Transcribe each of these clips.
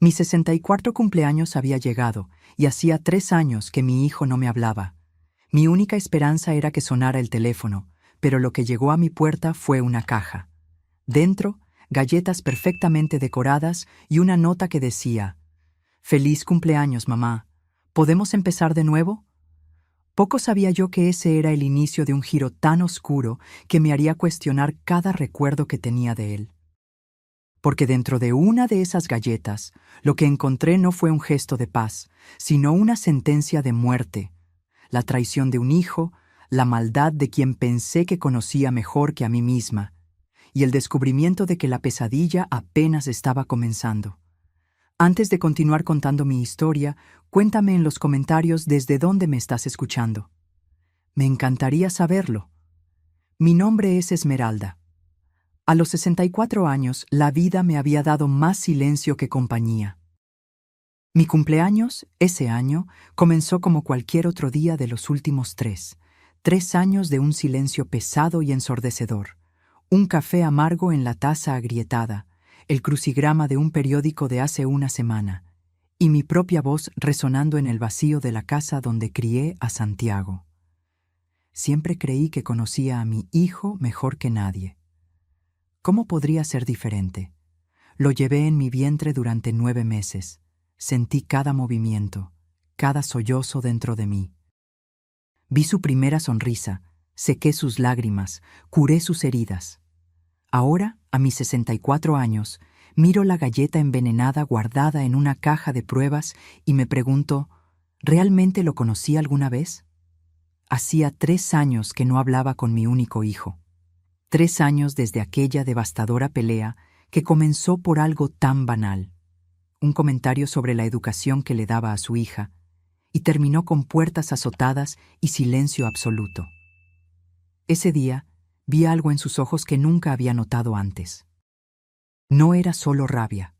Mi 64 cumpleaños había llegado, y hacía 3 años que mi hijo no me hablaba. Mi única esperanza era que sonara el teléfono, pero lo que llegó a mi puerta fue una caja. Dentro, galletas perfectamente decoradas y una nota que decía: «Feliz cumpleaños, mamá. ¿Podemos empezar de nuevo?». Poco sabía yo que ese era el inicio de un giro tan oscuro que me haría cuestionar cada recuerdo que tenía de él. Porque dentro de una de esas galletas, lo que encontré no fue un gesto de paz, sino una sentencia de muerte, la traición de un hijo, la maldad de quien pensé que conocía mejor que a mí misma, y el descubrimiento de que la pesadilla apenas estaba comenzando. Antes de continuar contando mi historia, cuéntame en los comentarios desde dónde me estás escuchando. Me encantaría saberlo. Mi nombre es Esmeralda. A los 64 años, la vida me había dado más silencio que compañía. Mi cumpleaños, ese año, comenzó como cualquier otro día de los últimos 3 años de un silencio pesado y ensordecedor. Un café amargo en la taza agrietada, el crucigrama de un periódico de hace una semana, y mi propia voz resonando en el vacío de la casa donde crié a Santiago. Siempre creí que conocía a mi hijo mejor que nadie. ¿Cómo podría ser diferente? Lo llevé en mi vientre durante 9 meses. Sentí cada movimiento, cada sollozo dentro de mí. Vi su primera sonrisa, sequé sus lágrimas, curé sus heridas. Ahora, a mis 64 años, miro la galleta envenenada guardada en una caja de pruebas y me pregunto, ¿realmente lo conocí alguna vez? Hacía 3 años que no hablaba con mi único hijo. 3 años desde aquella devastadora pelea que comenzó por algo tan banal, un comentario sobre la educación que le daba a su hija, y terminó con puertas azotadas y silencio absoluto. Ese día, vi algo en sus ojos que nunca había notado antes. No era solo rabia,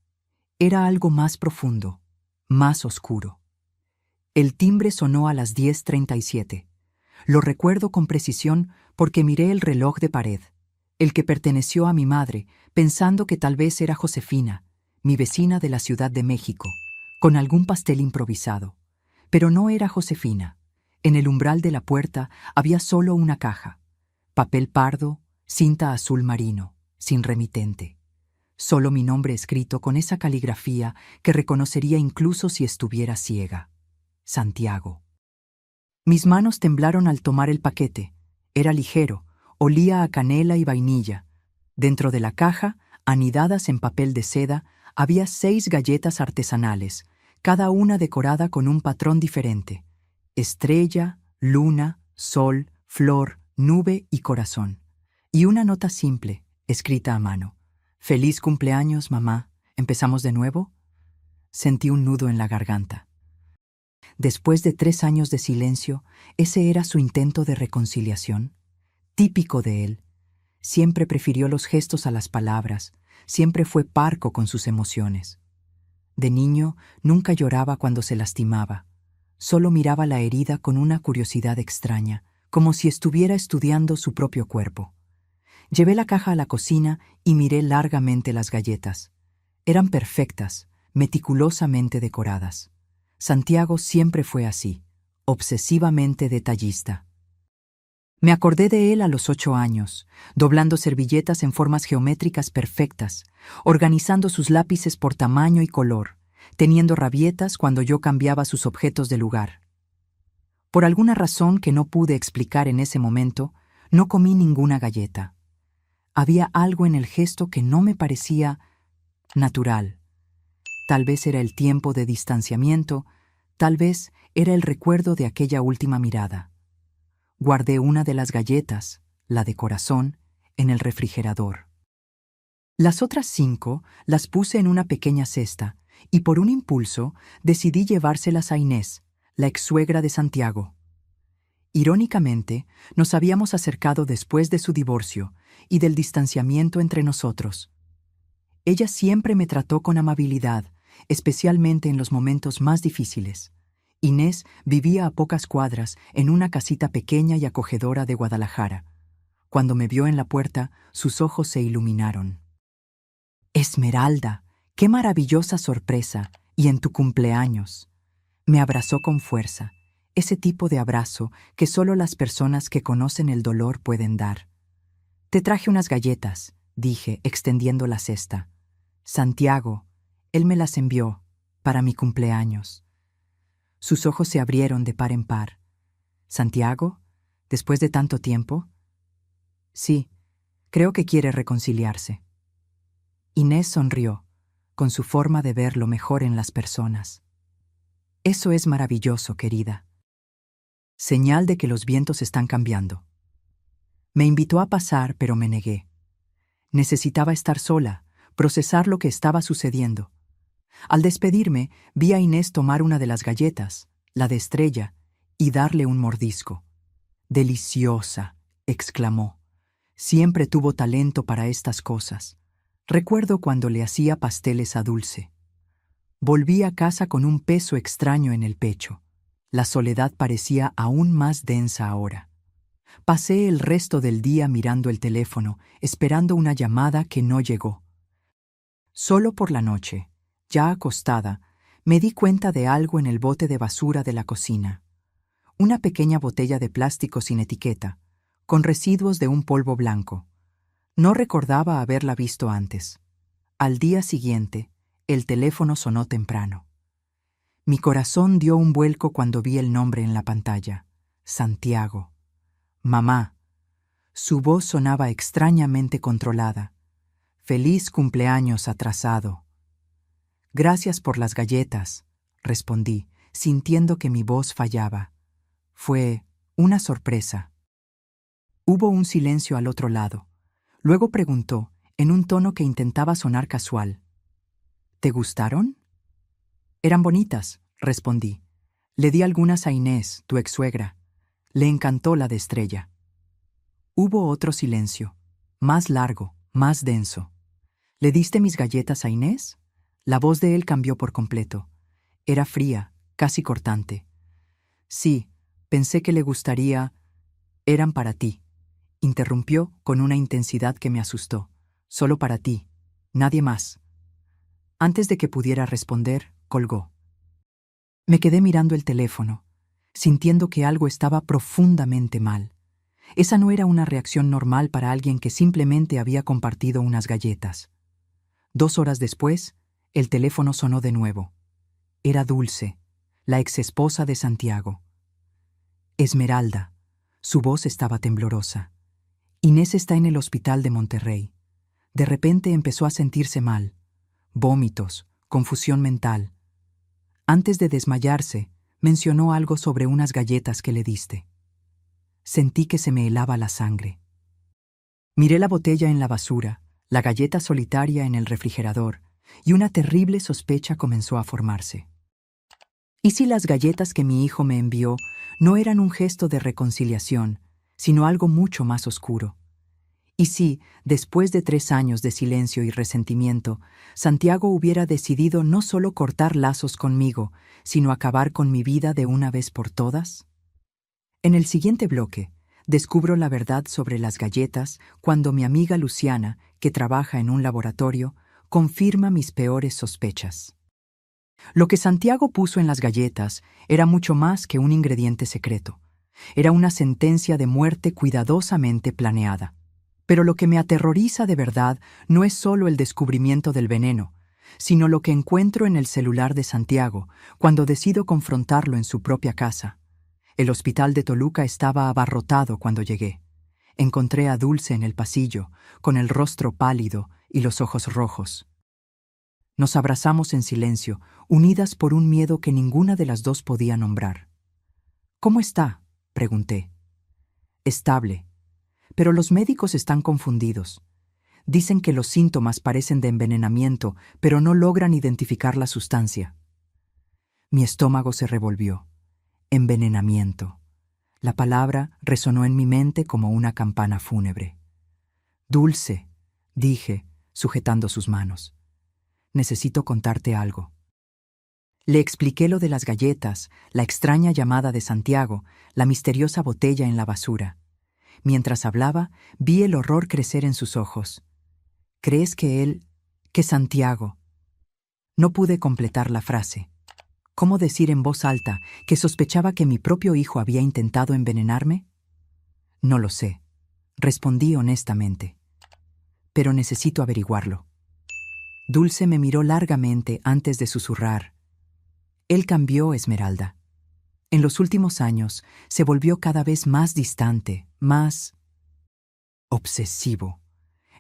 era algo más profundo, más oscuro. El timbre sonó a las 10:37. Lo recuerdo con precisión porque miré el reloj de pared, el que perteneció a mi madre, pensando que tal vez era Josefina, mi vecina de la Ciudad de México, con algún pastel improvisado. Pero no era Josefina. En el umbral de la puerta había solo una caja. Papel pardo, cinta azul marino, sin remitente. Solo mi nombre escrito con esa caligrafía que reconocería incluso si estuviera ciega. Santiago. Mis manos temblaron al tomar el paquete. Era ligero, olía a canela y vainilla. Dentro de la caja, anidadas en papel de seda, había 6 galletas artesanales, cada una decorada con un patrón diferente: estrella, luna, sol, flor, nube y corazón. Y una nota simple, escrita a mano: «Feliz cumpleaños, mamá. ¿Empezamos de nuevo?». Sentí un nudo en la garganta. Después de 3 años de silencio, ese era su intento de reconciliación. Típico de él. Siempre prefirió los gestos a las palabras, siempre fue parco con sus emociones. De niño, nunca lloraba cuando se lastimaba. Solo miraba la herida con una curiosidad extraña, como si estuviera estudiando su propio cuerpo. Llevé la caja a la cocina y miré largamente las galletas. Eran perfectas, meticulosamente decoradas. Santiago siempre fue así, obsesivamente detallista. Me acordé de él a los 8 años, doblando servilletas en formas geométricas perfectas, organizando sus lápices por tamaño y color, teniendo rabietas cuando yo cambiaba sus objetos de lugar. Por alguna razón que no pude explicar en ese momento, no comí ninguna galleta. Había algo en el gesto que no me parecía natural. Tal vez era el tiempo de distanciamiento, tal vez era el recuerdo de aquella última mirada. Guardé una de las galletas, la de corazón, en el refrigerador. Las otras 5 las puse en una pequeña cesta y por un impulso decidí llevárselas a Inés, la ex-suegra de Santiago. Irónicamente, nos habíamos acercado después de su divorcio y del distanciamiento entre nosotros. Ella siempre me trató con amabilidad, especialmente en los momentos más difíciles. Inés vivía a pocas cuadras en una casita pequeña y acogedora de Guadalajara. Cuando me vio en la puerta, sus ojos se iluminaron. «Esmeralda, ¡Qué maravillosa sorpresa! Y en tu cumpleaños. Me abrazó con fuerza, ese tipo de abrazo que solo las personas que conocen el dolor pueden dar. Te traje unas galletas, dije, extendiendo la cesta. Santiago, él me las envió para mi cumpleaños. Sus ojos se abrieron de par en par. ¿Santiago? ¿Después de tanto tiempo? Sí, creo que quiere reconciliarse. Inés sonrió, con su forma de ver lo mejor en las personas. Eso es maravilloso, querida. Señal de que los vientos están cambiando. Me invitó a pasar, pero me negué. Necesitaba estar sola, procesar lo que estaba sucediendo. Al despedirme, vi a Inés tomar una de las galletas, la de Estrella, y darle un mordisco. «Deliciosa», exclamó. Siempre tuvo talento para estas cosas. Recuerdo cuando le hacía pasteles a Dulce. Volví a casa con un peso extraño en el pecho. La soledad parecía aún más densa ahora. Pasé el resto del día mirando el teléfono, esperando una llamada que no llegó. Solo por la noche, ya acostada, me di cuenta de algo en el bote de basura de la cocina. Una pequeña botella de plástico sin etiqueta, con residuos de un polvo blanco. No recordaba haberla visto antes. Al día siguiente, el teléfono sonó temprano. Mi corazón dio un vuelco cuando vi el nombre en la pantalla. Santiago. Mamá. Su voz sonaba extrañamente controlada. Feliz cumpleaños atrasado. Gracias por las galletas, respondí, sintiendo que mi voz fallaba. Fue una sorpresa. Hubo un silencio al otro lado. Luego preguntó, en un tono que intentaba sonar casual. ¿Te gustaron? Eran bonitas, respondí. Le di algunas a Inés, tu ex-suegra. Le encantó la de Estrella. Hubo otro silencio, más largo, más denso. ¿Le diste mis galletas a Inés? La voz de él cambió por completo. Era fría, casi cortante. Sí, pensé que le gustaría. Eran para ti. Interrumpió con una intensidad que me asustó. Solo para ti, nadie más. Antes de que pudiera responder, colgó. Me quedé mirando el teléfono, sintiendo que algo estaba profundamente mal. Esa no era una reacción normal para alguien que simplemente había compartido unas galletas. 2 horas después, el teléfono sonó de nuevo. Era Dulce, la exesposa de Santiago. Esmeralda. Su voz estaba temblorosa. Inés está en el hospital de Monterrey. De repente empezó a sentirse mal. Vómitos, confusión mental. Antes de desmayarse, mencionó algo sobre unas galletas que le diste. Sentí que se me helaba la sangre. Miré la botella en la basura, la galleta solitaria en el refrigerador, y una terrible sospecha comenzó a formarse. ¿Y si las galletas que mi hijo me envió no eran un gesto de reconciliación, sino algo mucho más oscuro? ¿Y si, después de 3 años de silencio y resentimiento, Santiago hubiera decidido no solo cortar lazos conmigo, sino acabar con mi vida de una vez por todas? En el siguiente bloque, descubro la verdad sobre las galletas cuando mi amiga Luciana, que trabaja en un laboratorio, confirma mis peores sospechas. Lo que Santiago puso en las galletas era mucho más que un ingrediente secreto. Era una sentencia de muerte cuidadosamente planeada. Pero lo que me aterroriza de verdad no es solo el descubrimiento del veneno, sino lo que encuentro en el celular de Santiago cuando decido confrontarlo en su propia casa. El hospital de Toluca estaba abarrotado cuando llegué. Encontré a Dulce en el pasillo, con el rostro pálido y los ojos rojos. Nos abrazamos en silencio, unidas por un miedo que ninguna de las dos podía nombrar. «¿Cómo está?», pregunté. «Estable. Pero los médicos están confundidos. Dicen que los síntomas parecen de envenenamiento, pero no logran identificar la sustancia». Mi estómago se revolvió. Envenenamiento. La palabra resonó en mi mente como una campana fúnebre. «Dulce», dije, sujetando sus manos. «Necesito contarte algo». Le expliqué lo de las galletas, la extraña llamada de Santiago, la misteriosa botella en la basura. Mientras hablaba, vi el horror crecer en sus ojos. «¿Crees que Santiago?» No pude completar la frase. ¿Cómo decir en voz alta que sospechaba que mi propio hijo había intentado envenenarme? No lo sé, respondí honestamente. Pero necesito averiguarlo. Dulce me miró largamente antes de susurrar. Él cambió, Esmeralda. En los últimos años se volvió cada vez más distante, más obsesivo.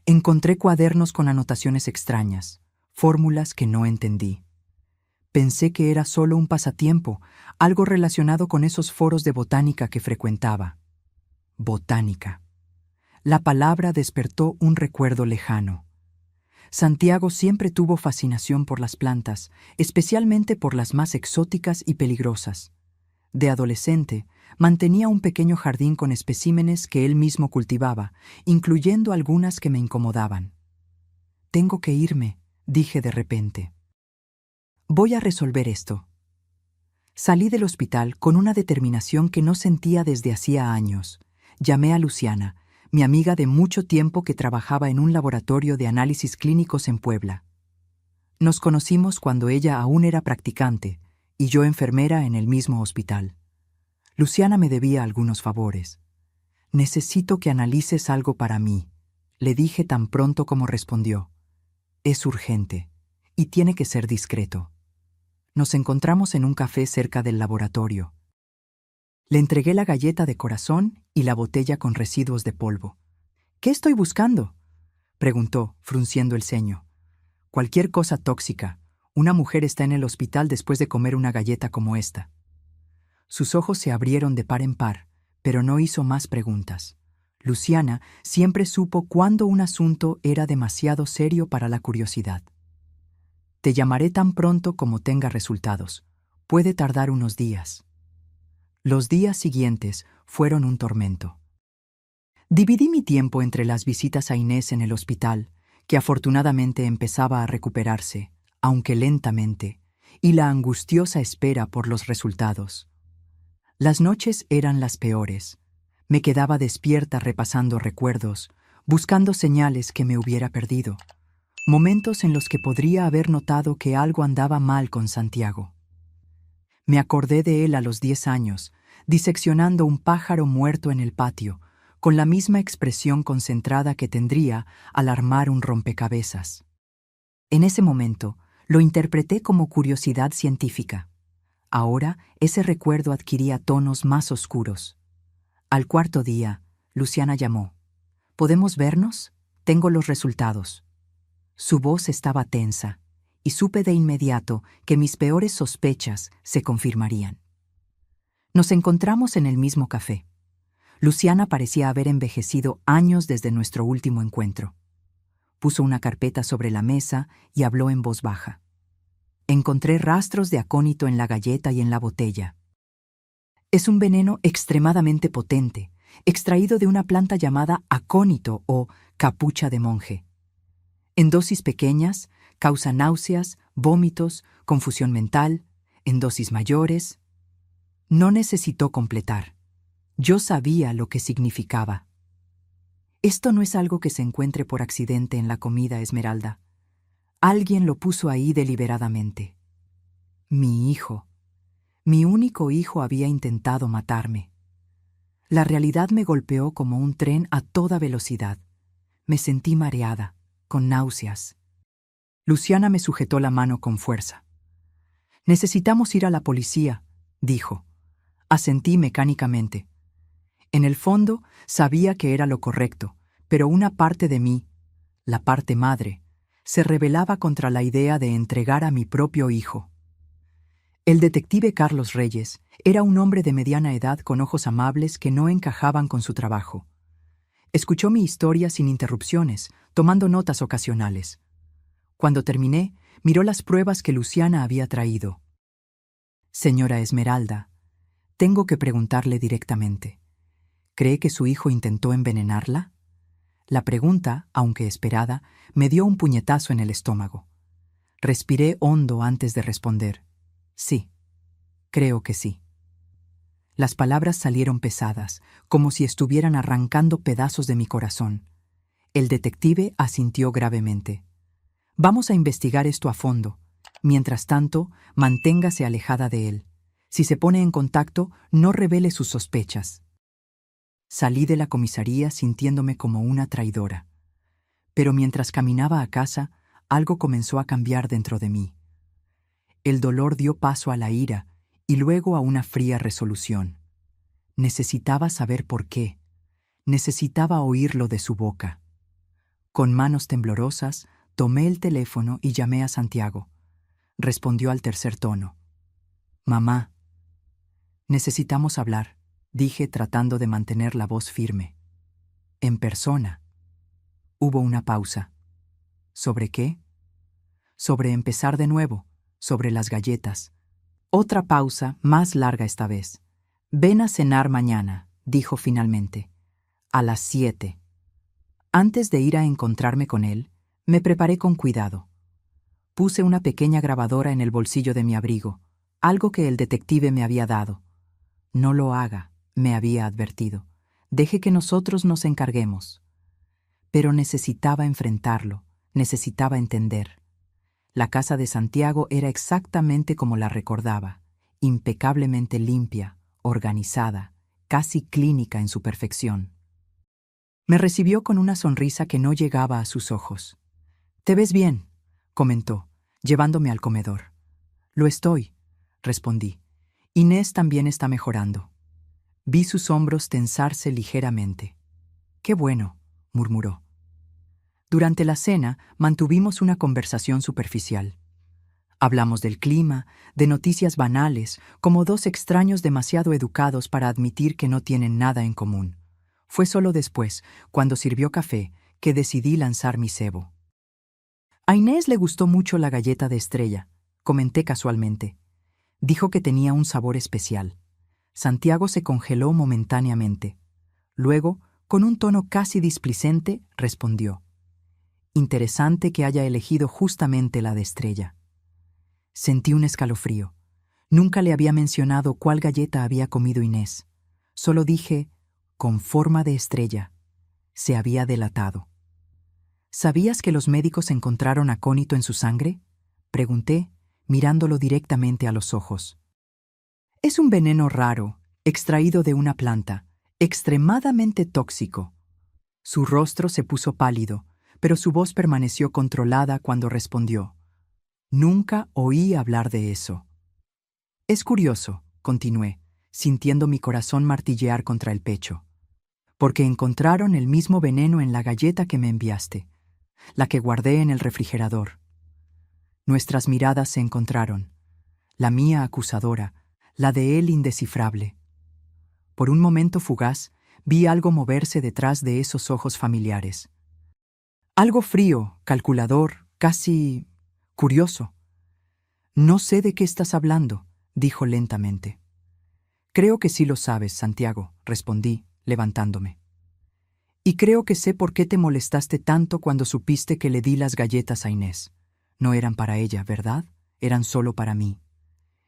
Encontré cuadernos con anotaciones extrañas, fórmulas que no entendí. Pensé que era solo un pasatiempo, algo relacionado con esos foros de botánica que frecuentaba. Botánica. La palabra despertó un recuerdo lejano. Santiago siempre tuvo fascinación por las plantas, especialmente por las más exóticas y peligrosas. De adolescente, mantenía un pequeño jardín con especímenes que él mismo cultivaba, incluyendo algunas que me incomodaban. «Tengo que irme», dije de repente. «Voy a resolver esto». Salí del hospital con una determinación que no sentía desde hacía años. Llamé a Luciana, mi amiga de mucho tiempo que trabajaba en un laboratorio de análisis clínicos en Puebla. Nos conocimos cuando ella aún era practicante y yo enfermera en el mismo hospital. Luciana me debía algunos favores. «Necesito que analices algo para mí», le dije tan pronto como respondió. «Es urgente y tiene que ser discreto». Nos encontramos en un café cerca del laboratorio. Le entregué la galleta de corazón y la botella con residuos de polvo. «¿Qué estoy buscando?», preguntó, frunciendo el ceño. «Cualquier cosa tóxica. Una mujer está en el hospital después de comer una galleta como esta». Sus ojos se abrieron de par en par, pero no hizo más preguntas. Luciana siempre supo cuándo un asunto era demasiado serio para la curiosidad. «Te llamaré tan pronto como tenga resultados. Puede tardar unos días». Los días siguientes fueron un tormento. Dividí mi tiempo entre las visitas a Inés en el hospital, que afortunadamente empezaba a recuperarse, aunque lentamente, y la angustiosa espera por los resultados. Las noches eran las peores. Me quedaba despierta repasando recuerdos, buscando señales que me hubiera perdido, momentos en los que podría haber notado que algo andaba mal con Santiago. Me acordé de él a los 10 años, diseccionando un pájaro muerto en el patio, con la misma expresión concentrada que tendría al armar un rompecabezas. En ese momento, lo interpreté como curiosidad científica. Ahora, ese recuerdo adquiría tonos más oscuros. Al cuarto día, Luciana llamó. «¿Podemos vernos? Tengo los resultados». Su voz estaba tensa, y supe de inmediato que mis peores sospechas se confirmarían. Nos encontramos en el mismo café. Luciana parecía haber envejecido años desde nuestro último encuentro. Puso una carpeta sobre la mesa y habló en voz baja. «Encontré rastros de acónito en la galleta y en la botella. Es un veneno extremadamente potente, extraído de una planta llamada acónito o capucha de monje. En dosis pequeñas, causa náuseas, vómitos, confusión mental. En dosis mayores». No necesitó completar. Yo sabía lo que significaba. «Esto no es algo que se encuentre por accidente en la comida, Esmeralda. Alguien lo puso ahí deliberadamente. Mi hijo, mi único hijo había intentado matarme». La realidad me golpeó como un tren a toda velocidad. Me sentí mareada, con náuseas. Luciana me sujetó la mano con fuerza. «Necesitamos ir a la policía», dijo. Asentí mecánicamente. En el fondo, sabía que era lo correcto, pero una parte de mí, la parte madre, se rebelaba contra la idea de entregar a mi propio hijo. El detective Carlos Reyes era un hombre de mediana edad con ojos amables que no encajaban con su trabajo. Escuchó mi historia sin interrupciones, tomando notas ocasionales. Cuando terminé, miró las pruebas que Luciana había traído. «Señora Esmeralda, tengo que preguntarle directamente. ¿Cree que su hijo intentó envenenarla?». La pregunta, aunque esperada, me dio un puñetazo en el estómago. Respiré hondo antes de responder. «Sí, creo que sí». Las palabras salieron pesadas, como si estuvieran arrancando pedazos de mi corazón. El detective asintió gravemente. «Vamos a investigar esto a fondo. Mientras tanto, manténgase alejada de él. Si se pone en contacto, no revele sus sospechas. Salí de la comisaría sintiéndome como una traidora. Pero mientras caminaba a casa, algo comenzó a cambiar dentro de mí. El dolor dio paso a la ira y luego a una fría resolución. Necesitaba saber por qué. Necesitaba oírlo de su boca. Con manos temblorosas, tomé el teléfono y llamé a Santiago. Respondió al tercer tono. «Mamá, necesitamos hablar», dije tratando de mantener la voz firme. «En persona». Hubo una pausa. ¿Sobre qué? Sobre empezar de nuevo, sobre las galletas. Otra pausa, más larga esta vez. «Ven a cenar mañana», dijo finalmente. «A las 7». Antes de ir a encontrarme con él, me preparé con cuidado. Puse una pequeña grabadora en el bolsillo de mi abrigo, algo que el detective me había dado. «No lo haga», me había advertido. «Deje que nosotros nos encarguemos». Pero necesitaba enfrentarlo, necesitaba entender. La casa de Santiago era exactamente como la recordaba, impecablemente limpia, organizada, casi clínica en su perfección. Me recibió con una sonrisa que no llegaba a sus ojos. «Te ves bien», comentó, llevándome al comedor. «Lo estoy», respondí. «Inés también está mejorando». Vi sus hombros tensarse ligeramente. «Qué bueno», murmuró. Durante la cena mantuvimos una conversación superficial. Hablamos del clima, de noticias banales, como dos extraños demasiado educados para admitir que no tienen nada en común. Fue solo después, cuando sirvió café, que decidí lanzar mi cebo. «A Inés le gustó mucho la galleta de estrella», comenté casualmente. Dijo que tenía un sabor especial. Santiago se congeló momentáneamente. Luego, con un tono casi displicente, respondió. «Interesante que haya elegido justamente la de estrella». Sentí un escalofrío. Nunca le había mencionado cuál galleta había comido Inés. Solo dije, «con forma de estrella». Se había delatado. «¿Sabías que los médicos encontraron acónito en su sangre?», pregunté, mirándolo directamente a los ojos. «Es un veneno raro, extraído de una planta, extremadamente tóxico». Su rostro se puso pálido, pero su voz permaneció controlada cuando respondió. «Nunca oí hablar de eso». «Es curioso», continué, sintiendo mi corazón martillear contra el pecho. «Porque encontraron el mismo veneno en la galleta que me enviaste, la que guardé en el refrigerador». Nuestras miradas se encontraron, la mía acusadora, la de él indescifrable. Por un momento fugaz, vi algo moverse detrás de esos ojos familiares. Algo frío, calculador, casi curioso. «No sé de qué estás hablando», dijo lentamente. «Creo que sí lo sabes, Santiago», respondí, levantándome. «Y creo que sé por qué te molestaste tanto cuando supiste que le di las galletas a Inés. No eran para ella, ¿verdad? Eran solo para mí».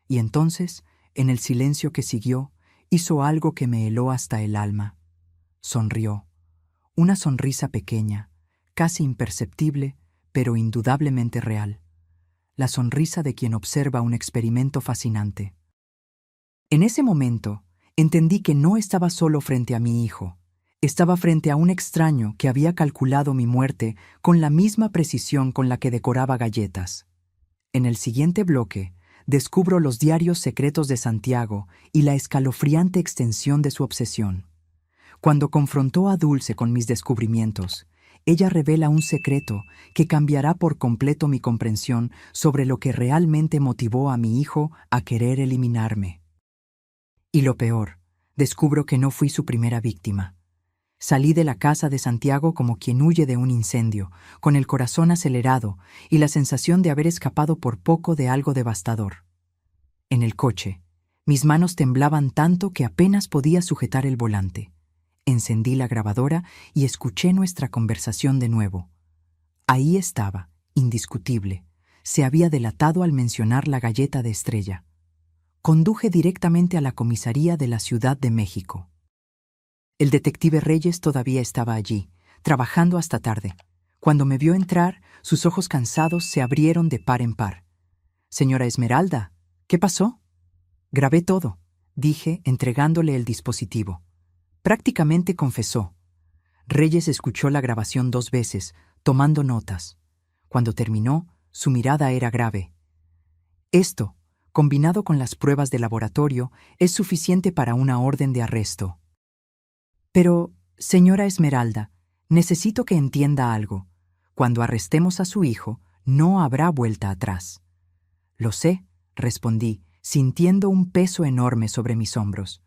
Y entonces, en el silencio que siguió, hizo algo que me heló hasta el alma. Sonrió. Una sonrisa pequeña, casi imperceptible, pero indudablemente real. La sonrisa de quien observa un experimento fascinante. En ese momento, entendí que no estaba solo frente a mi hijo. Estaba frente a un extraño que había calculado mi muerte con la misma precisión con la que decoraba galletas. En el siguiente bloque, descubro los diarios secretos de Santiago y la escalofriante extensión de su obsesión. Cuando confrontó a Dulce con mis descubrimientos, ella revela un secreto que cambiará por completo mi comprensión sobre lo que realmente motivó a mi hijo a querer eliminarme. Y lo peor, descubro que no fui su primera víctima. Salí de la casa de Santiago como quien huye de un incendio, con el corazón acelerado y la sensación de haber escapado por poco de algo devastador. En el coche, mis manos temblaban tanto que apenas podía sujetar el volante. Encendí la grabadora y escuché nuestra conversación de nuevo. Ahí estaba, indiscutible. Se había delatado al mencionar la galleta de estrella. Conduje directamente a la comisaría de la Ciudad de México. El detective Reyes todavía estaba allí, trabajando hasta tarde. Cuando me vio entrar, sus ojos cansados se abrieron de par en par. Señora Esmeralda, ¿qué pasó? Grabé todo, dije, entregándole el dispositivo. Prácticamente confesó. Reyes escuchó la grabación 2 veces, tomando notas. Cuando terminó, su mirada era grave. Esto, combinado con las pruebas de laboratorio, es suficiente para una orden de arresto. Pero, señora Esmeralda, necesito que entienda algo. Cuando arrestemos a su hijo, no habrá vuelta atrás. Lo sé, respondí, sintiendo un peso enorme sobre mis hombros.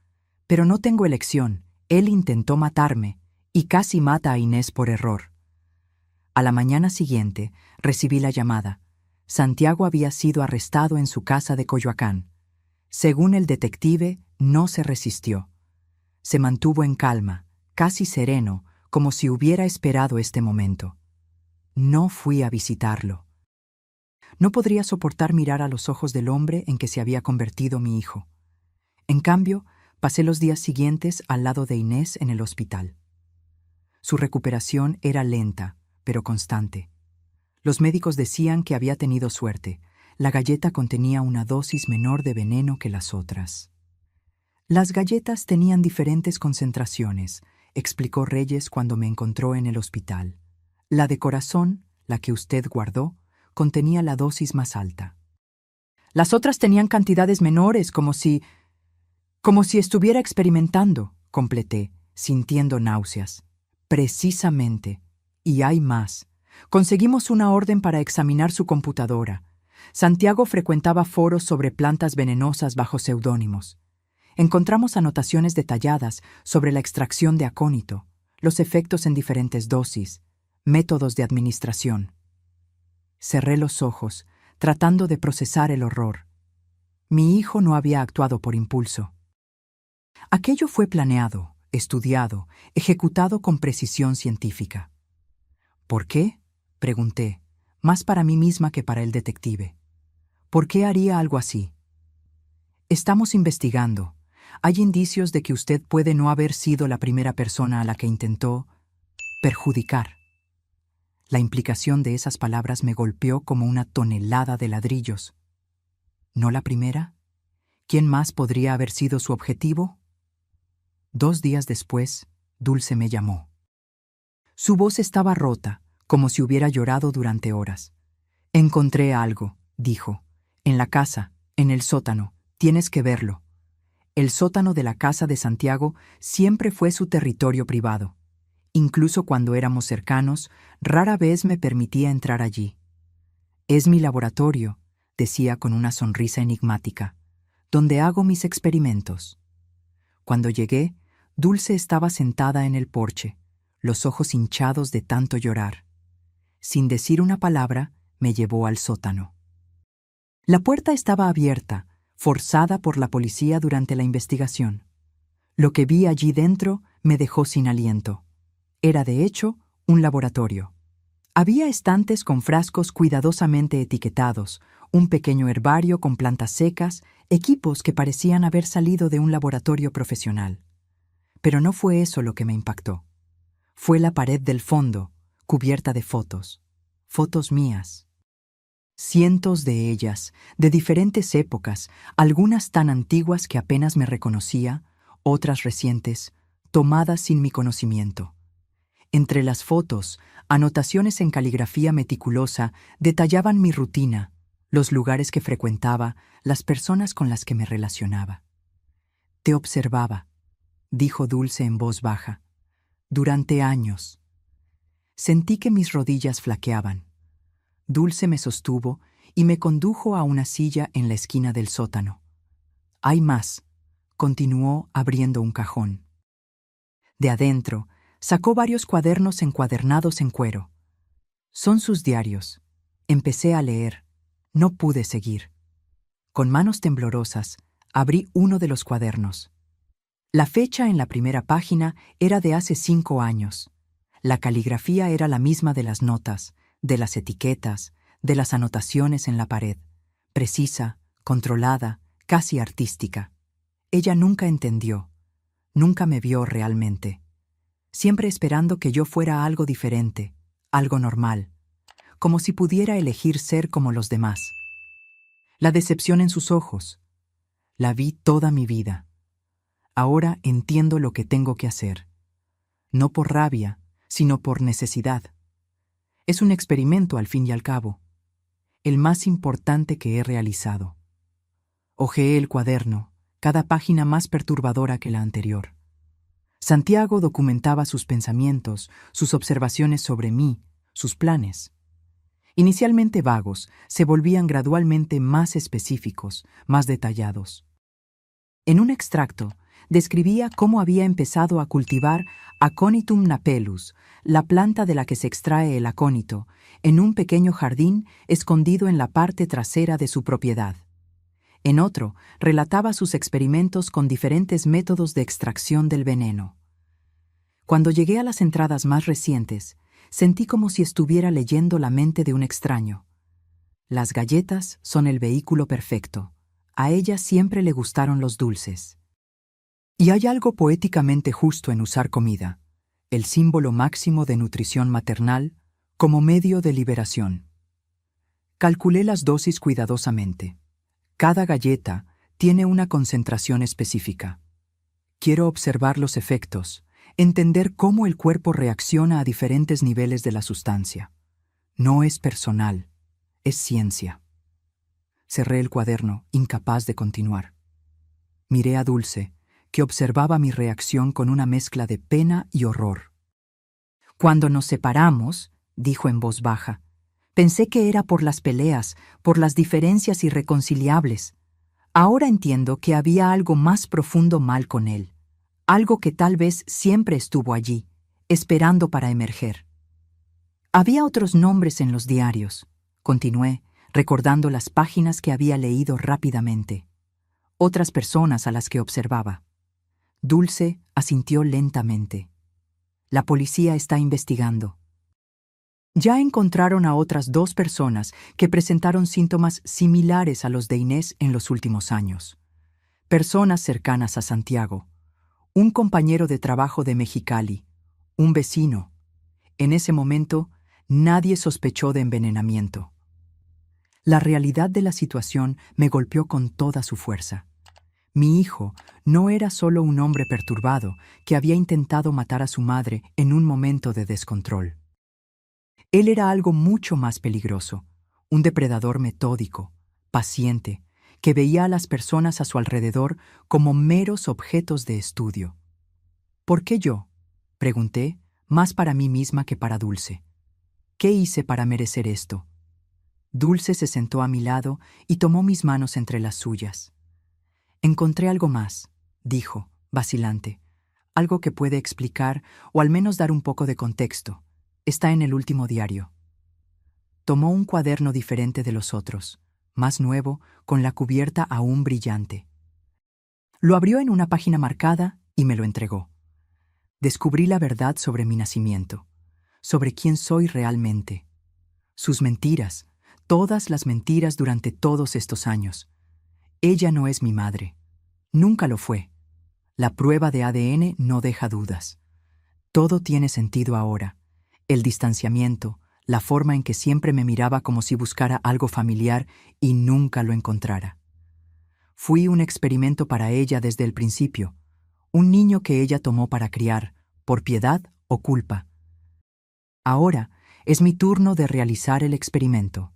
Pero no tengo elección. Él intentó matarme, y casi mata a Inés por error. A la mañana siguiente, recibí la llamada. Santiago había sido arrestado en su casa de Coyoacán. Según el detective, no se resistió. Se mantuvo en calma, casi sereno, como si hubiera esperado este momento. No fui a visitarlo. No podría soportar mirar a los ojos del hombre en que se había convertido mi hijo. En cambio, pasé los días siguientes al lado de Inés en el hospital. Su recuperación era lenta, pero constante. Los médicos decían que había tenido suerte. La galleta contenía una dosis menor de veneno que las otras. Las galletas tenían diferentes concentraciones, explicó Reyes cuando me encontró en el hospital. La de corazón, la que usted guardó, contenía la dosis más alta. Las otras tenían cantidades menores, como si estuviera experimentando, completé, sintiendo náuseas. Precisamente. Y hay más. Conseguimos una orden para examinar su computadora. Santiago frecuentaba foros sobre plantas venenosas bajo seudónimos. Encontramos anotaciones detalladas sobre la extracción de acónito, los efectos en diferentes dosis, métodos de administración. Cerré los ojos, tratando de procesar el horror. Mi hijo no había actuado por impulso. Aquello fue planeado, estudiado, ejecutado con precisión científica. ¿Por qué? Pregunté, más para mí misma que para el detective. ¿Por qué haría algo así? Estamos investigando. Hay indicios de que usted puede no haber sido la primera persona a la que intentó perjudicar. La implicación de esas palabras me golpeó como una tonelada de ladrillos. ¿No la primera? ¿Quién más podría haber sido su objetivo? 2 días después, Dulce me llamó. Su voz estaba rota, como si hubiera llorado durante horas. Encontré algo, dijo. En la casa, en el sótano. Tienes que verlo. El sótano de la casa de Santiago siempre fue su territorio privado. Incluso cuando éramos cercanos, rara vez me permitía entrar allí. Es mi laboratorio, decía con una sonrisa enigmática, donde hago mis experimentos. Cuando llegué, Dulce estaba sentada en el porche, los ojos hinchados de tanto llorar. Sin decir una palabra, me llevó al sótano. La puerta estaba abierta, forzada por la policía durante la investigación. Lo que vi allí dentro me dejó sin aliento. Era, de hecho, un laboratorio. Había estantes con frascos cuidadosamente etiquetados, un pequeño herbario con plantas secas, equipos que parecían haber salido de un laboratorio profesional. Pero no fue eso lo que me impactó. Fue la pared del fondo, cubierta de fotos. Fotos mías. Cientos de ellas, de diferentes épocas, algunas tan antiguas que apenas me reconocía, otras recientes, tomadas sin mi conocimiento. Entre las fotos, anotaciones en caligrafía meticulosa detallaban mi rutina, los lugares que frecuentaba, las personas con las que me relacionaba. Te observaba, dijo Dulce en voz baja, durante años. Sentí que mis rodillas flaqueaban. Dulce me sostuvo y me condujo a una silla en la esquina del sótano. Hay más, continuó abriendo un cajón. De adentro, sacó varios cuadernos encuadernados en cuero. Son sus diarios. Empecé a leer. No pude seguir. Con manos temblorosas, abrí uno de los cuadernos. La fecha en la primera página era de hace 5 años. La caligrafía era la misma de las notas, de las etiquetas, de las anotaciones en la pared. Precisa, controlada, casi artística. Ella nunca entendió. Nunca me vio realmente. Siempre esperando que yo fuera algo diferente, algo normal, como si pudiera elegir ser como los demás. La decepción en sus ojos. La vi toda mi vida. Ahora entiendo lo que tengo que hacer. No por rabia, sino por necesidad. Es un experimento al fin y al cabo. El más importante que he realizado. Hojeé el cuaderno, cada página más perturbadora que la anterior. Santiago documentaba sus pensamientos, sus observaciones sobre mí, sus planes. Inicialmente vagos, se volvían gradualmente más específicos, más detallados. En un extracto, describía cómo había empezado a cultivar Aconitum napellus, la planta de la que se extrae el acónito, en un pequeño jardín escondido en la parte trasera de su propiedad. En otro, relataba sus experimentos con diferentes métodos de extracción del veneno. Cuando llegué a las entradas más recientes, sentí como si estuviera leyendo la mente de un extraño. Las galletas son el vehículo perfecto. A ella siempre le gustaron los dulces. Y hay algo poéticamente justo en usar comida, el símbolo máximo de nutrición maternal, como medio de liberación. Calculé las dosis cuidadosamente. Cada galleta tiene una concentración específica. Quiero observar los efectos, entender cómo el cuerpo reacciona a diferentes niveles de la sustancia. No es personal, es ciencia. Cerré el cuaderno, incapaz de continuar. Miré a Dulce, que observaba mi reacción con una mezcla de pena y horror. Cuando nos separamos, dijo en voz baja, pensé que era por las peleas, por las diferencias irreconciliables. Ahora entiendo que había algo más profundo mal con él, algo que tal vez siempre estuvo allí, esperando para emerger. Había otros nombres en los diarios, continué, recordando las páginas que había leído rápidamente. Otras personas a las que observaba. Dulce asintió lentamente. La policía está investigando. Ya encontraron a otras 2 personas que presentaron síntomas similares a los de Inés en los últimos años. Personas cercanas a Santiago. Un compañero de trabajo de Mexicali. Un vecino. En ese momento, nadie sospechó de envenenamiento. La realidad de la situación me golpeó con toda su fuerza. Mi hijo no era solo un hombre perturbado que había intentado matar a su madre en un momento de descontrol. Él era algo mucho más peligroso, un depredador metódico, paciente, que veía a las personas a su alrededor como meros objetos de estudio. ¿Por qué yo?, pregunté, más para mí misma que para Dulce. ¿Qué hice para merecer esto? Dulce se sentó a mi lado y tomó mis manos entre las suyas. Encontré algo más, dijo, vacilante, algo que puede explicar o al menos dar un poco de contexto. Está en el último diario. Tomó un cuaderno diferente de los otros, más nuevo, con la cubierta aún brillante. Lo abrió en una página marcada y me lo entregó. Descubrí la verdad sobre mi nacimiento, sobre quién soy realmente. Sus mentiras, todas las mentiras durante todos estos años. Ella no es mi madre. Nunca lo fue. La prueba de ADN no deja dudas. Todo tiene sentido ahora. El distanciamiento, la forma en que siempre me miraba como si buscara algo familiar y nunca lo encontrara. Fui un experimento para ella desde el principio, un niño que ella tomó para criar, por piedad o culpa. Ahora es mi turno de realizar el experimento.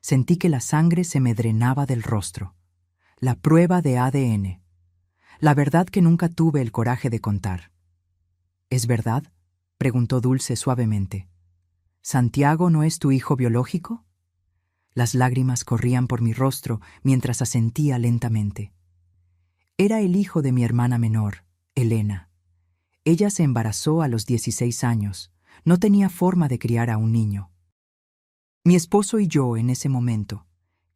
Sentí que la sangre se me drenaba del rostro. La prueba de ADN. La verdad que nunca tuve el coraje de contar. ¿Es verdad?, preguntó Dulce suavemente. ¿Santiago no es tu hijo biológico? Las lágrimas corrían por mi rostro mientras asentía lentamente. Era el hijo de mi hermana menor, Elena. Ella se embarazó a los 16 años. No tenía forma de criar a un niño. Mi esposo y yo, en ese momento,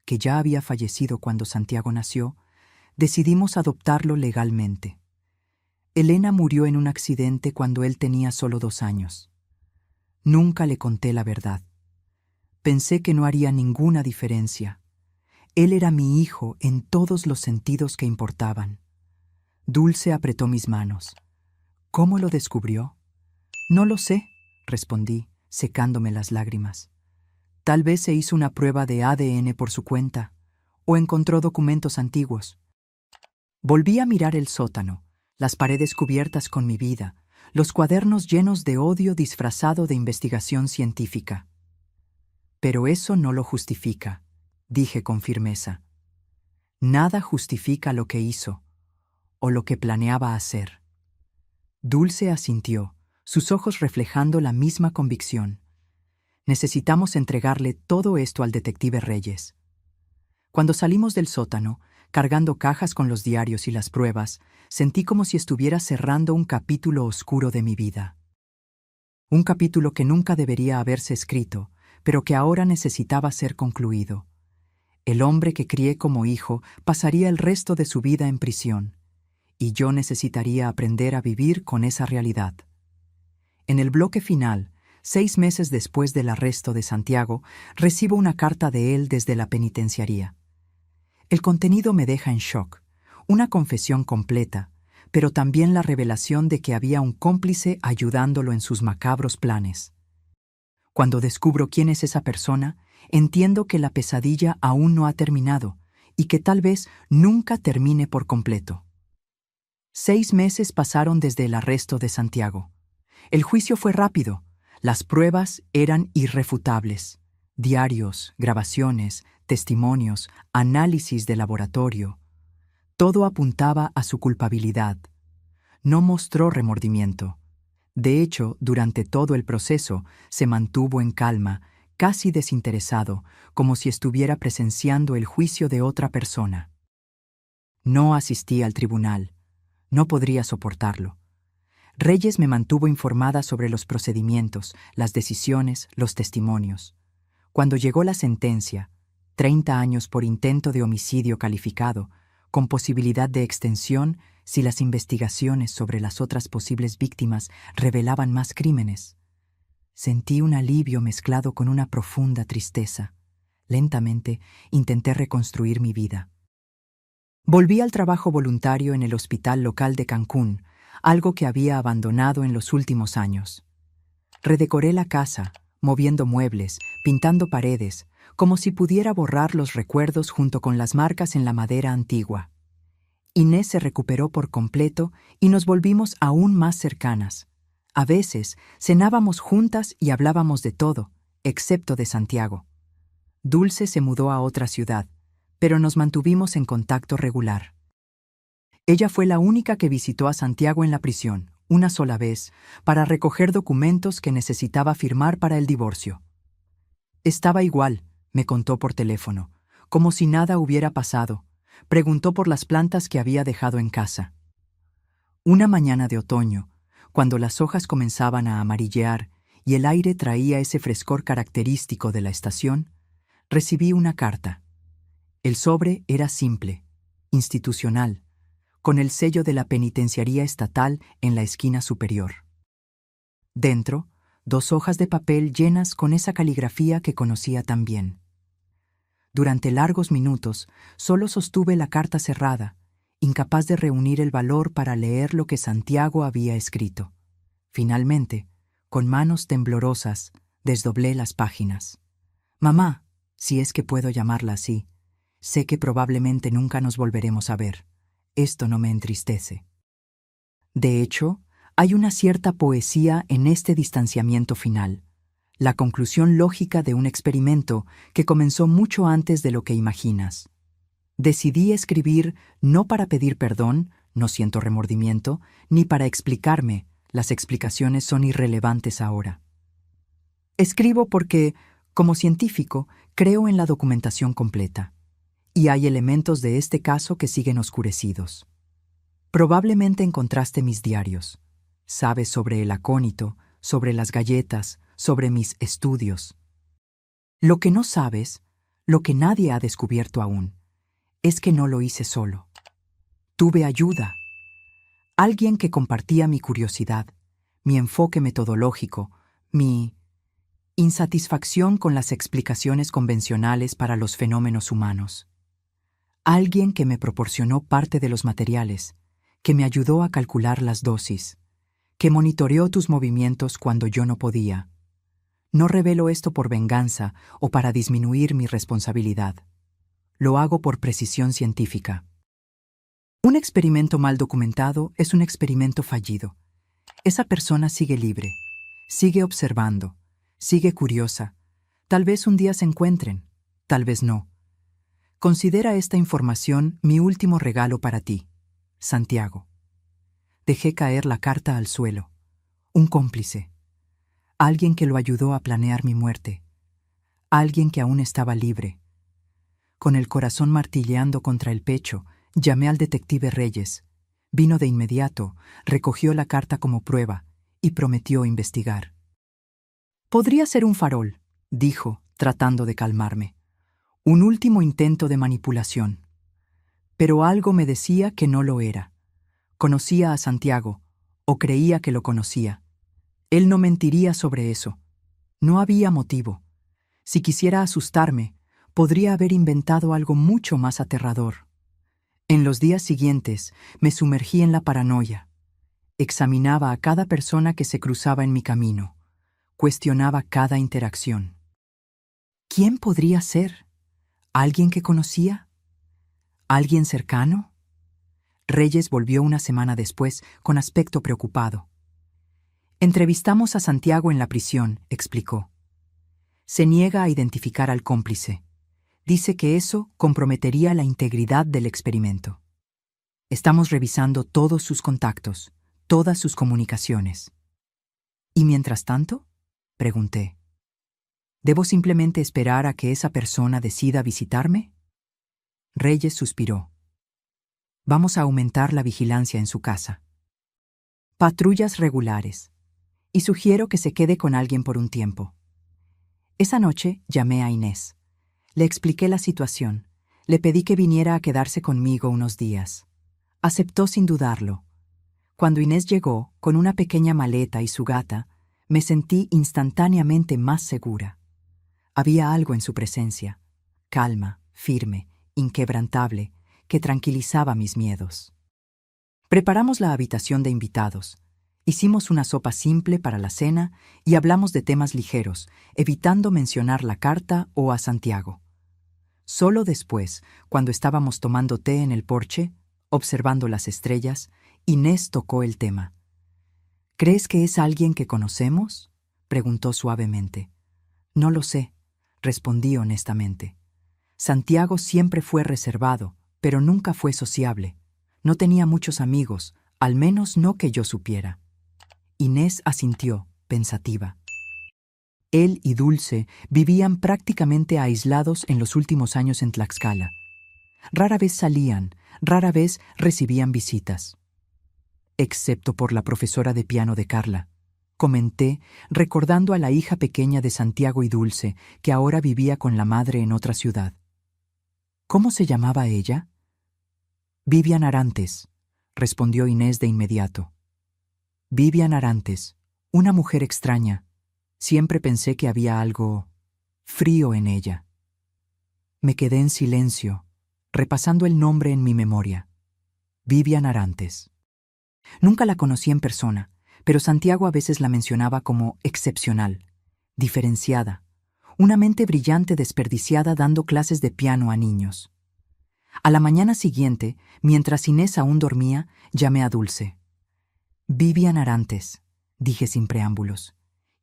que ya había fallecido cuando Santiago nació, decidimos adoptarlo legalmente. Elena murió en un accidente cuando él tenía solo 2 años. Nunca le conté la verdad. Pensé que no haría ninguna diferencia. Él era mi hijo en todos los sentidos que importaban. Dulce apretó mis manos. ¿Cómo lo descubrió? No lo sé, respondí, secándome las lágrimas. Tal vez se hizo una prueba de ADN por su cuenta, ¿O encontró documentos antiguos? Volví a mirar el sótano, las paredes cubiertas con mi vida, los cuadernos llenos de odio disfrazado de investigación científica. Pero eso no lo justifica, dije con firmeza. Nada justifica lo que hizo, o lo que planeaba hacer. Dulce asintió, sus ojos reflejando la misma convicción. Necesitamos entregarle todo esto al detective Reyes. Cuando salimos del sótano, cargando cajas con los diarios y las pruebas, sentí como si estuviera cerrando un capítulo oscuro de mi vida. Un capítulo que nunca debería haberse escrito, pero que ahora necesitaba ser concluido. El hombre que crié como hijo pasaría el resto de su vida en prisión, y yo necesitaría aprender a vivir con esa realidad. En el bloque final, 6 meses después del arresto de Santiago, recibo una carta de él desde la penitenciaría. El contenido me deja en shock, una confesión completa, pero también la revelación de que había un cómplice ayudándolo en sus macabros planes. Cuando descubro quién es esa persona, entiendo que la pesadilla aún no ha terminado y que tal vez nunca termine por completo. 6 meses pasaron desde el arresto de Santiago. El juicio fue rápido, las pruebas eran irrefutables. Diarios, grabaciones, testimonios, análisis de laboratorio. Todo apuntaba a su culpabilidad. No mostró remordimiento. De hecho, durante todo el proceso, se mantuvo en calma, casi desinteresado, como si estuviera presenciando el juicio de otra persona. No asistí al tribunal. No podría soportarlo. Reyes me mantuvo informada sobre los procedimientos, las decisiones, los testimonios. Cuando llegó la sentencia, 30 años por intento de homicidio calificado, con posibilidad de extensión si las investigaciones sobre las otras posibles víctimas revelaban más crímenes. Sentí un alivio mezclado con una profunda tristeza. Lentamente intenté reconstruir mi vida. Volví al trabajo voluntario en el hospital local de Cancún, algo que había abandonado en los últimos años. Redecoré la casa, moviendo muebles, pintando paredes, como si pudiera borrar los recuerdos junto con las marcas en la madera antigua. Inés se recuperó por completo y nos volvimos aún más cercanas. A veces cenábamos juntas y hablábamos de todo, excepto de Santiago. Dulce se mudó a otra ciudad, pero nos mantuvimos en contacto regular. Ella fue la única que visitó a Santiago en la prisión, una sola vez, para recoger documentos que necesitaba firmar para el divorcio. Estaba igual, me contó por teléfono, como si nada hubiera pasado. Preguntó por las plantas que había dejado en casa. Una mañana de otoño, cuando las hojas comenzaban a amarillear y el aire traía ese frescor característico de la estación, recibí una carta. El sobre era simple, institucional, con el sello de la penitenciaría estatal en la esquina superior. Dentro, 2 hojas de papel llenas con esa caligrafía que conocía tan bien. Durante largos minutos, solo sostuve la carta cerrada, incapaz de reunir el valor para leer lo que Santiago había escrito. Finalmente, con manos temblorosas, desdoblé las páginas. Mamá, si es que puedo llamarla así, sé que probablemente nunca nos volveremos a ver. Esto no me entristece. De hecho, hay una cierta poesía en este distanciamiento final, la conclusión lógica de un experimento que comenzó mucho antes de lo que imaginas. Decidí escribir no para pedir perdón, no siento remordimiento, ni para explicarme, las explicaciones son irrelevantes ahora. Escribo porque, como científico, creo en la documentación completa. Y hay elementos de este caso que siguen oscurecidos. Probablemente encontraste mis diarios. Sabes sobre el acónito, sobre las galletas, sobre mis estudios. Lo que no sabes, lo que nadie ha descubierto aún, es que no lo hice solo. Tuve ayuda. Alguien que compartía mi curiosidad, mi enfoque metodológico, mi insatisfacción con las explicaciones convencionales para los fenómenos humanos. Alguien que me proporcionó parte de los materiales, que me ayudó a calcular las dosis, que monitoreó tus movimientos cuando yo no podía. No revelo esto por venganza o para disminuir mi responsabilidad. Lo hago por precisión científica. Un experimento mal documentado es un experimento fallido. Esa persona sigue libre, sigue observando, sigue curiosa. Tal vez un día se encuentren, tal vez no. Considera esta información mi último regalo para ti, Santiago. Dejé caer la carta al suelo. Un cómplice. Alguien que lo ayudó a planear mi muerte. Alguien que aún estaba libre. Con el corazón martilleando contra el pecho, llamé al detective Reyes. Vino de inmediato, recogió la carta como prueba y prometió investigar. Podría ser un farol, dijo, tratando de calmarme. Un último intento de manipulación. Pero algo me decía que no lo era. Conocía a Santiago, o creía que lo conocía. Él no mentiría sobre eso. No había motivo. Si quisiera asustarme, podría haber inventado algo mucho más aterrador. En los días siguientes, me sumergí en la paranoia. Examinaba a cada persona que se cruzaba en mi camino. Cuestionaba cada interacción. ¿Quién podría ser? ¿Alguien que conocía? ¿Alguien cercano? Reyes volvió una semana después con aspecto preocupado. Entrevistamos a Santiago en la prisión, explicó. Se niega a identificar al cómplice. Dice que eso comprometería la integridad del experimento. Estamos revisando todos sus contactos, todas sus comunicaciones. ¿Y mientras tanto? Pregunté. ¿Debo simplemente esperar a que esa persona decida visitarme? Reyes suspiró. Vamos a aumentar la vigilancia en su casa. Patrullas regulares. Y sugiero que se quede con alguien por un tiempo. Esa noche llamé a Inés. Le expliqué la situación. Le pedí que viniera a quedarse conmigo unos días. Aceptó sin dudarlo. Cuando Inés llegó, con una pequeña maleta y su gata, me sentí instantáneamente más segura. Había algo en su presencia, calma, firme, inquebrantable, que tranquilizaba mis miedos. Preparamos la habitación de invitados. Hicimos una sopa simple para la cena y hablamos de temas ligeros, evitando mencionar la carta o a Santiago. Solo después, cuando estábamos tomando té en el porche, observando las estrellas, Inés tocó el tema. ¿Crees que es alguien que conocemos?, preguntó suavemente. No lo sé, respondí honestamente. Santiago siempre fue reservado, pero nunca fue sociable. No tenía muchos amigos, al menos no que yo supiera. Inés asintió, pensativa. Él y Dulce vivían prácticamente aislados en los últimos años en Tlaxcala. Rara vez salían, rara vez recibían visitas. Excepto por la profesora de piano de Carla, comenté, recordando a la hija pequeña de Santiago y Dulce, que ahora vivía con la madre en otra ciudad. ¿Cómo se llamaba ella? Vivian Arantes, respondió Inés de inmediato. Vivian Arantes, una mujer extraña. Siempre pensé que había algo frío en ella. Me quedé en silencio, repasando el nombre en mi memoria. Vivian Arantes. Nunca la conocí en persona, pero Santiago a veces la mencionaba como excepcional, diferenciada, una mente brillante desperdiciada dando clases de piano a niños. A la mañana siguiente, mientras Inés aún dormía, llamé a Dulce. Vivian Arantes, dije sin preámbulos.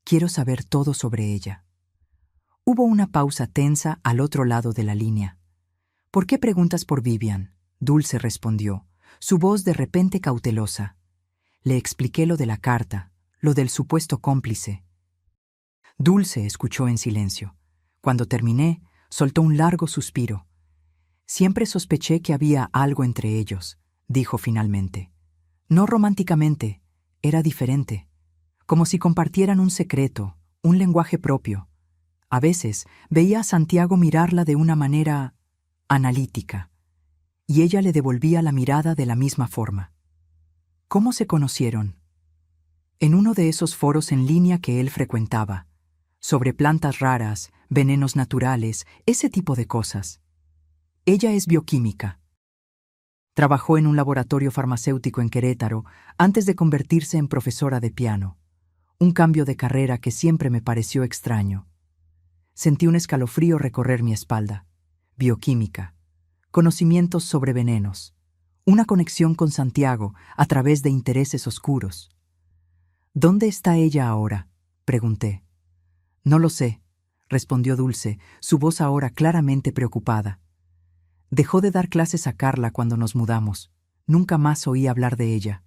Quiero saber todo sobre ella. Hubo una pausa tensa al otro lado de la línea. ¿Por qué preguntas por Vivian?, Dulce respondió, su voz de repente cautelosa. Le expliqué lo de la carta, lo del supuesto cómplice. Dulce escuchó en silencio. Cuando terminé, soltó un largo suspiro. Siempre sospeché que había algo entre ellos, dijo finalmente. No románticamente, era diferente. Como si compartieran un secreto, un lenguaje propio. A veces veía a Santiago mirarla de una manera analítica, y ella le devolvía la mirada de la misma forma. ¿Cómo se conocieron? En uno de esos foros en línea que él frecuentaba, sobre plantas raras, venenos naturales, ese tipo de cosas. Ella es bioquímica. Trabajó en un laboratorio farmacéutico en Querétaro antes de convertirse en profesora de piano. Un cambio de carrera que siempre me pareció extraño. Sentí un escalofrío recorrer mi espalda. Bioquímica. conocimientos sobre venenos, una conexión con Santiago a través de intereses oscuros. ¿Dónde está ella ahora?, pregunté. No lo sé, respondió Dulce, su voz ahora claramente preocupada. Dejó de dar clases a Carla cuando nos mudamos. Nunca más oí hablar de ella.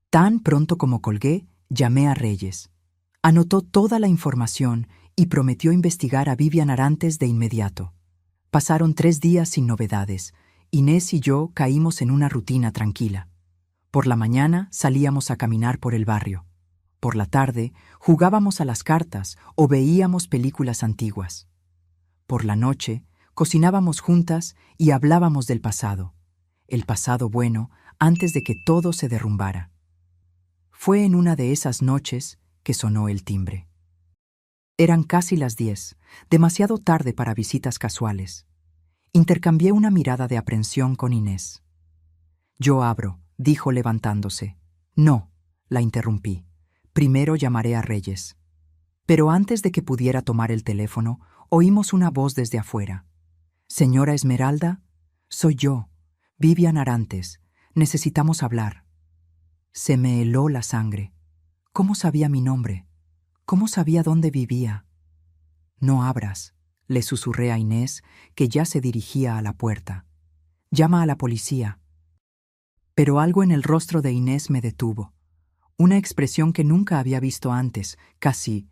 Tan pronto como colgué, llamé a Reyes. Anotó toda la información y prometió investigar a Vivian Arantes de inmediato. Pasaron 3 días sin novedades. Inés y yo caímos en una rutina tranquila. Por la mañana salíamos a caminar por el barrio. Por la tarde jugábamos a las cartas o veíamos películas antiguas. Por la noche cocinábamos juntas y hablábamos del pasado. El pasado bueno antes de que todo se derrumbara. Fue en una de esas noches que sonó el timbre. Eran casi las 10, demasiado tarde para visitas casuales. Intercambié una mirada de aprensión con Inés. Yo abro, dijo levantándose. No, la interrumpí. Primero llamaré a Reyes. Pero antes de que pudiera tomar el teléfono, oímos una voz desde afuera. Señora Esmeralda, soy yo, Vivian Arantes. Necesitamos hablar. Se me heló la sangre. ¿Cómo sabía mi nombre? ¿Cómo sabía dónde vivía? No abras, le susurré a Inés, que ya se dirigía a la puerta. Llama a la policía. Pero algo en el rostro de Inés me detuvo. Una expresión que nunca había visto antes, casi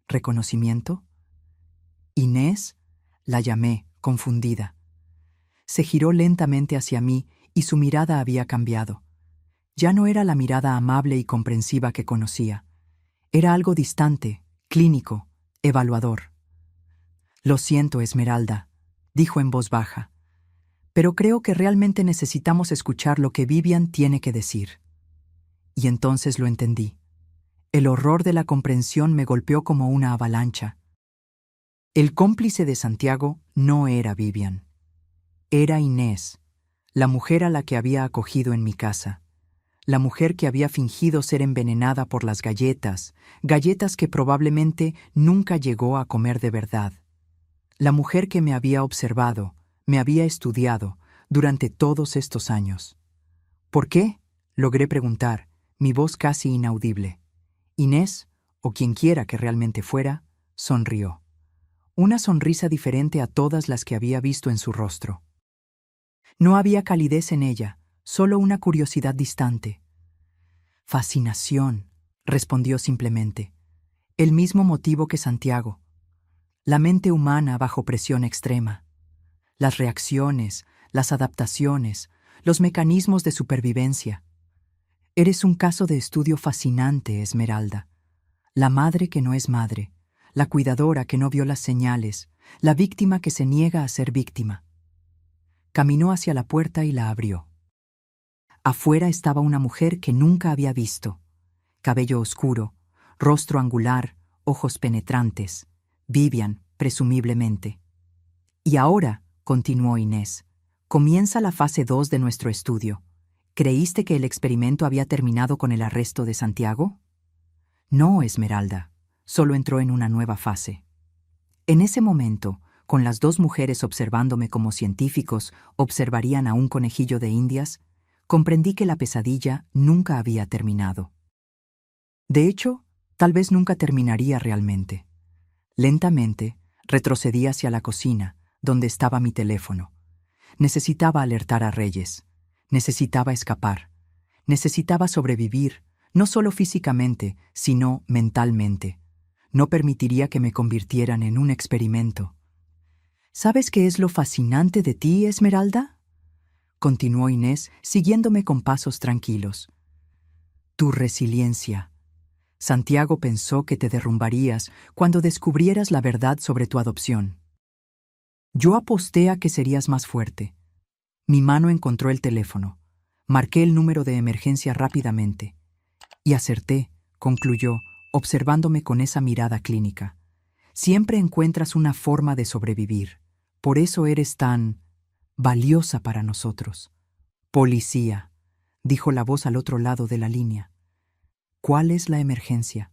¿reconocimiento? Inés, la llamé, confundida. Se giró lentamente hacia mí y su mirada había cambiado. Ya no era la mirada amable y comprensiva que conocía. Era algo distante, clínico, evaluador. Lo siento, Esmeralda, dijo en voz baja, pero creo que realmente necesitamos escuchar lo que Vivian tiene que decir. Y entonces lo entendí. El horror de la comprensión me golpeó como una avalancha. El cómplice de Santiago no era Vivian. Era Inés, la mujer a la que había acogido en mi casa. La mujer que había fingido ser envenenada por las galletas que probablemente nunca llegó a comer de verdad. La mujer que me había observado, me había estudiado durante todos estos años. ¿Por qué?, logré preguntar, mi voz casi inaudible. Inés, o quienquiera que realmente fuera, sonrió. Una sonrisa diferente a todas las que había visto en su rostro. No había calidez en ella, solo una curiosidad distante. Fascinación, respondió simplemente. El mismo motivo que Santiago. La mente humana bajo presión extrema. Las reacciones, las adaptaciones, los mecanismos de supervivencia. Eres un caso de estudio fascinante, Esmeralda. La madre que no es madre, la cuidadora que no vio las señales, la víctima que se niega a ser víctima. Caminó hacia la puerta y la abrió. Afuera estaba una mujer que nunca había visto. Cabello oscuro, rostro angular, ojos penetrantes. Vivian, presumiblemente. Y ahora, continuó Inés, comienza la fase 2 de nuestro estudio. ¿Creíste que el experimento había terminado con el arresto de Santiago? No, Esmeralda, solo entró en una nueva fase. En ese momento, con las 2 mujeres observándome como científicos observarían a un conejillo de Indias, comprendí que la pesadilla nunca había terminado. De hecho, tal vez nunca terminaría realmente. Lentamente, retrocedí hacia la cocina, donde estaba mi teléfono. Necesitaba alertar a Reyes. Necesitaba escapar. Necesitaba sobrevivir, no solo físicamente, sino mentalmente. No permitiría que me convirtieran en un experimento. ¿Sabes qué es lo fascinante de ti, Esmeralda?, continuó Inés, siguiéndome con pasos tranquilos. Tu resiliencia. Santiago pensó que te derrumbarías cuando descubrieras la verdad sobre tu adopción. Yo aposté a que serías más fuerte. Mi mano encontró el teléfono. Marqué el número de emergencia rápidamente. Y acerté, concluyó, observándome con esa mirada clínica. Siempre encuentras una forma de sobrevivir. Por eso eres tan valiosa para nosotros. Policía, dijo la voz al otro lado de la línea. ¿Cuál es la emergencia?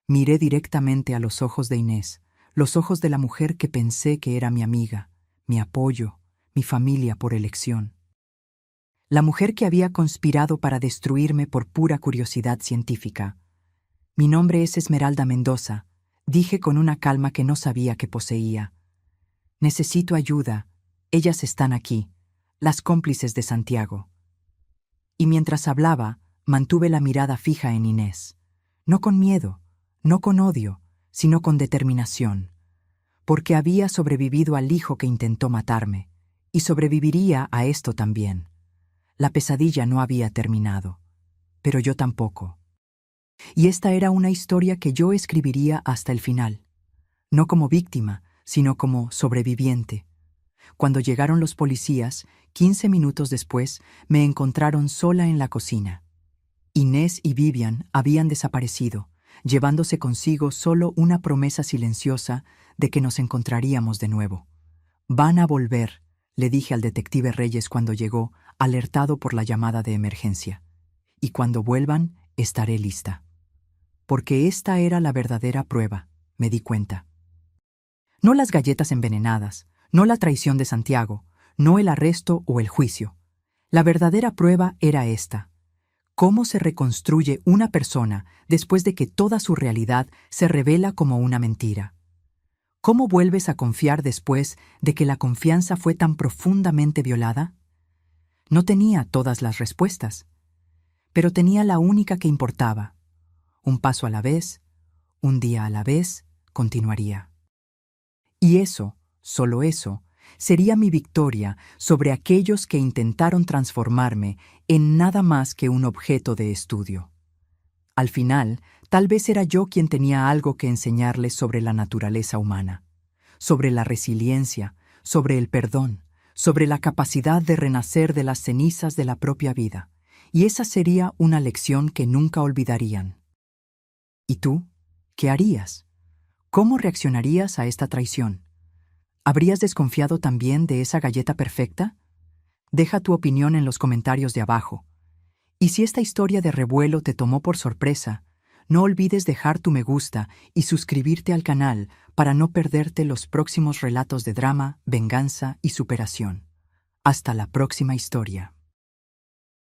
Miré directamente a los ojos de Inés, los ojos de la mujer que pensé que era mi amiga, mi apoyo, mi familia por elección. La mujer que había conspirado para destruirme por pura curiosidad científica. Mi nombre es Esmeralda Mendoza, dije con una calma que no sabía que poseía. Necesito ayuda, ellas están aquí, las cómplices de Santiago. Y mientras hablaba, mantuve la mirada fija en Inés. No con miedo, no con odio, sino con determinación. Porque había sobrevivido al hijo que intentó matarme, y sobreviviría a esto también. La pesadilla no había terminado, pero yo tampoco. Y esta era una historia que yo escribiría hasta el final, no como víctima, sino como sobreviviente. Cuando llegaron los policías, 15 minutos después, me encontraron sola en la cocina. Inés y Vivian habían desaparecido, llevándose consigo solo una promesa silenciosa de que nos encontraríamos de nuevo. Van a volver, le dije al detective Reyes cuando llegó, alertado por la llamada de emergencia. Y cuando vuelvan, estaré lista. Porque esta era la verdadera prueba, me di cuenta. No las galletas envenenadas, no la traición de Santiago, no el arresto o el juicio. La verdadera prueba era esta. ¿Cómo se reconstruye una persona después de que toda su realidad se revela como una mentira? ¿Cómo vuelves a confiar después de que la confianza fue tan profundamente violada? No tenía todas las respuestas, pero tenía la única que importaba. Un paso a la vez, un día a la vez, continuaría. Y eso, solo eso, sería mi victoria sobre aquellos que intentaron transformarme en nada más que un objeto de estudio. Al final, tal vez era yo quien tenía algo que enseñarles sobre la naturaleza humana, sobre la resiliencia, sobre el perdón, sobre la capacidad de renacer de las cenizas de la propia vida, y esa sería una lección que nunca olvidarían. ¿Y tú? ¿Qué harías? ¿Cómo reaccionarías a esta traición? ¿Habrías desconfiado también de esa galleta perfecta? Deja tu opinión en los comentarios de abajo. Y si esta historia de revuelo te tomó por sorpresa, no olvides dejar tu me gusta y suscribirte al canal para no perderte los próximos relatos de drama, venganza y superación. Hasta la próxima historia.